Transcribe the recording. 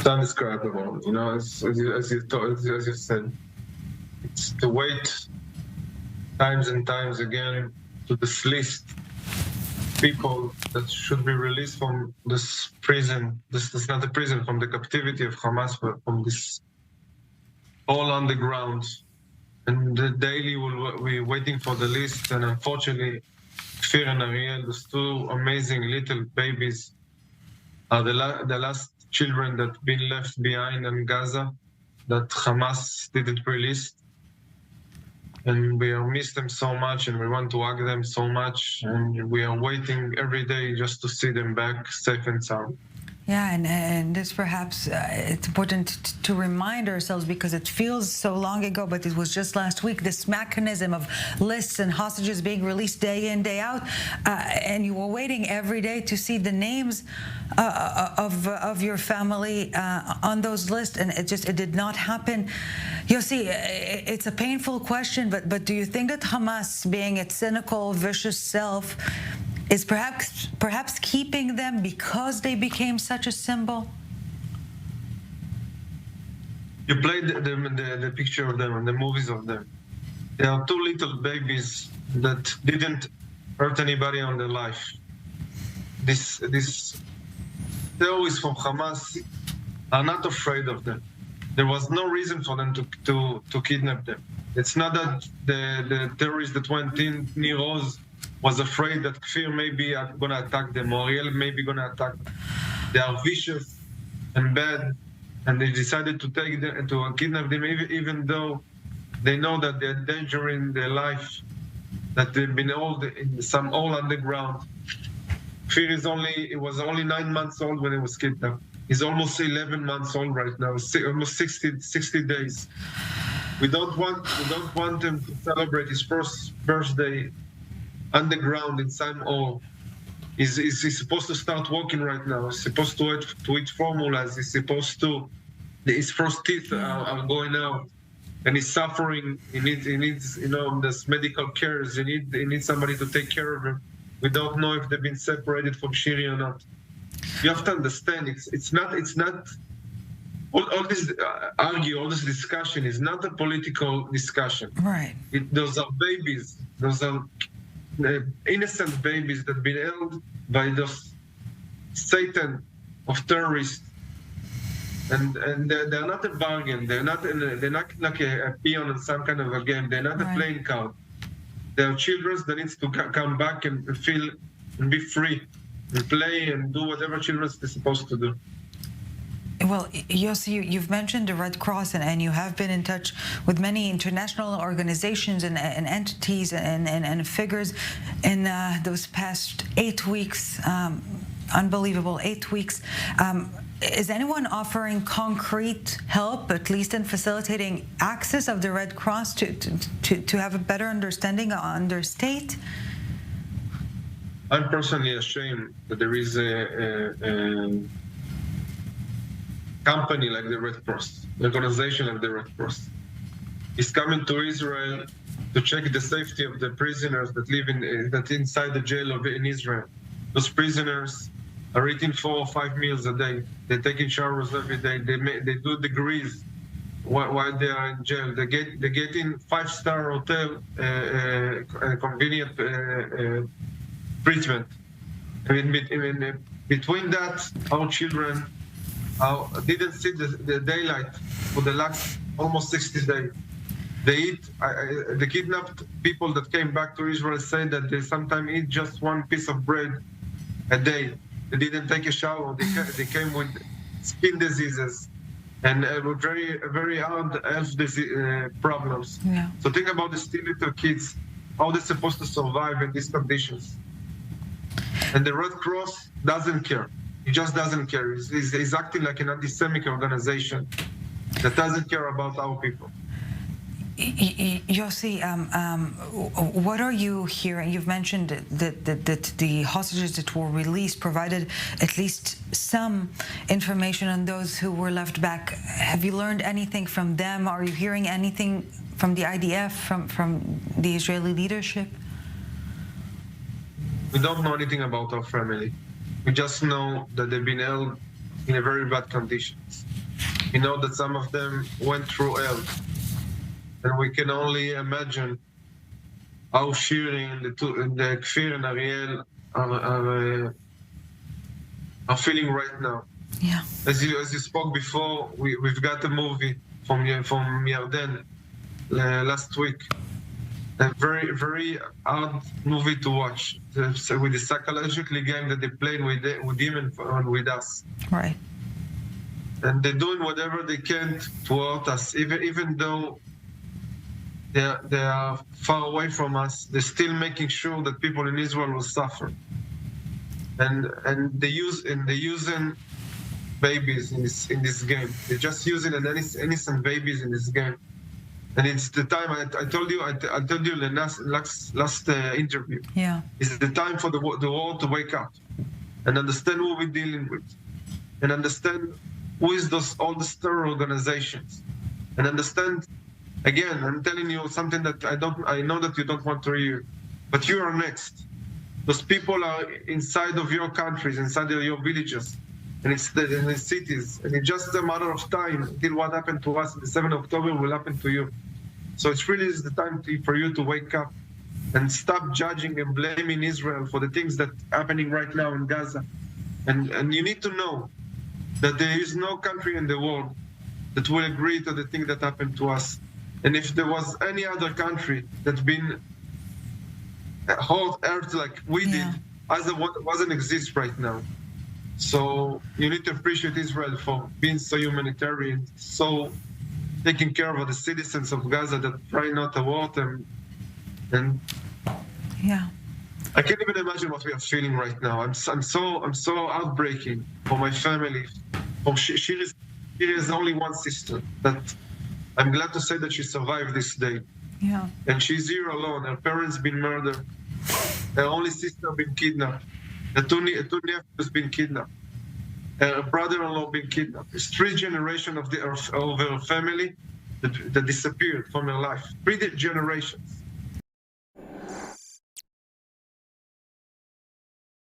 It's indescribable, as you said. It's to wait times and times again to this list people that should be released from this prison. This is not a prison, from the captivity of Hamas, but from this all underground. And daily we're waiting for the list. And unfortunately, Kfir and Ariel, those two amazing little babies, are the last children that been left behind in Gaza that Hamas didn't release. And we miss them so much, and we want to hug them so much, and we are waiting every day just to see them back safe and sound. Yeah, and this perhaps it's important to remind ourselves, because it feels so long ago, but it was just last week, this mechanism of lists and hostages being released day in, day out, and you were waiting every day to see the names of your family on those lists, and it did not happen. Yossi, it's a painful question, but do you think that Hamas, being its cynical, vicious self, is perhaps keeping them because they became such a symbol? You played the picture of them and the movies of them. They are two little babies that didn't hurt anybody on their life. This terrorists from Hamas are not afraid of them. There was no reason for them to kidnap them. It's not that the terrorists that went in near Oz was afraid that Kfir may be going to attack them, or Ariel may be going to attack them. They are vicious and bad, and they decided to take them, to kidnap them, even though they know that they're endangering their life, that they've been all underground. Kfir was only 9 months old when he was kidnapped. He's almost 11 months old right now, almost 60 days. We don't want him to celebrate his first birthday underground in Sam O. He's supposed to start walking right now. He's supposed to eat formulas. He's supposed to, his first teeth are going out, and he's suffering. He needs this medical care. He needs somebody to take care of him. We don't know if they've been separated from Shiri or not. You have to understand, it's not all this all this discussion is not a political discussion. Right. Those are babies. Those are innocent babies that have been held by those Satan of terrorists, and they're not a bargain. They're not like a peon in some kind of a game. They're not a playing card. They're children that needs to come back and feel and be free and play and do whatever children are supposed to do. Well, Yossi, you've mentioned the Red Cross, and you have been in touch with many international organizations and entities and figures in those past 8 weeks. Unbelievable 8 weeks. Is anyone offering concrete help, at least in facilitating access of the Red Cross to have a better understanding on their state? I'm personally ashamed that there is a company like the Red Cross, an organization like the Red Cross, is coming to Israel to check the safety of the prisoners that live inside the jail in Israel. Those prisoners are eating 4 or 5 meals a day. They're taking showers every day. They do degrees while they are in jail. They get in 5-star hotel convenient treatment. Between that, our children didn't see the daylight for the last almost 60 days. They eat. The kidnapped people that came back to Israel say that they sometimes eat just 1 piece of bread a day. They didn't take a shower. They came with skin diseases and very hard health problems. Yeah. So think about the still little kids, how they're supposed to survive in these conditions. And the Red Cross doesn't care. He just doesn't care. He's acting like an anti-Semitic organization that doesn't care about our people. Yossi, what are you hearing? You've mentioned that the hostages that were released provided at least some information on those who were left back. Have you learned anything from them? Are you hearing anything from the IDF, from the Israeli leadership? We don't know anything about our family. We just know that they've been held in a very bad conditions. We know that some of them went through hell, and we can only imagine how Shirin, the Kfir and Ariel are feeling right now. Yeah. As you spoke before, we've got a movie from Yarden last week. A very, very hard movie to watch. With the psychological game that they played with him and with us. Right. And they're doing whatever they can to hurt us, even though they are far away from us. They're still making sure that people in Israel will suffer. And they're using babies in this game. They're just using innocent babies in this game. And it's the time I told you in the last interview. Yeah. It's the time for the world to wake up and understand who we're dealing with, and understand who is all these terror organizations, and understand. Again, I'm telling you something that I know that you don't want to hear, but you are next. Those people are inside of your countries, inside of your villages, and in the cities, and it's just a matter of time until what happened to us on the 7th of October will happen to you. So it's really the time for you to wake up and stop judging and blaming Israel for the things that are happening right now in Gaza. And you need to know that there is no country in the world that will agree to the thing that happened to us. And if there was any other country that's been hurt like we did, wasn't exist right now. So you need to appreciate Israel for being so humanitarian, so taking care of the citizens of Gaza that try not to hurt them. And yeah, I can't even imagine what we are feeling right now. I'm so heartbreaking for my family. She has only one sister that I'm glad to say that she survived this day. Yeah. And she's here alone. Her parents been murdered. Her only sister been kidnapped. Her two nephews been kidnapped. Her brother-in-law been kidnapped. It's 3 generations of her family that disappeared from her life. 3 generations.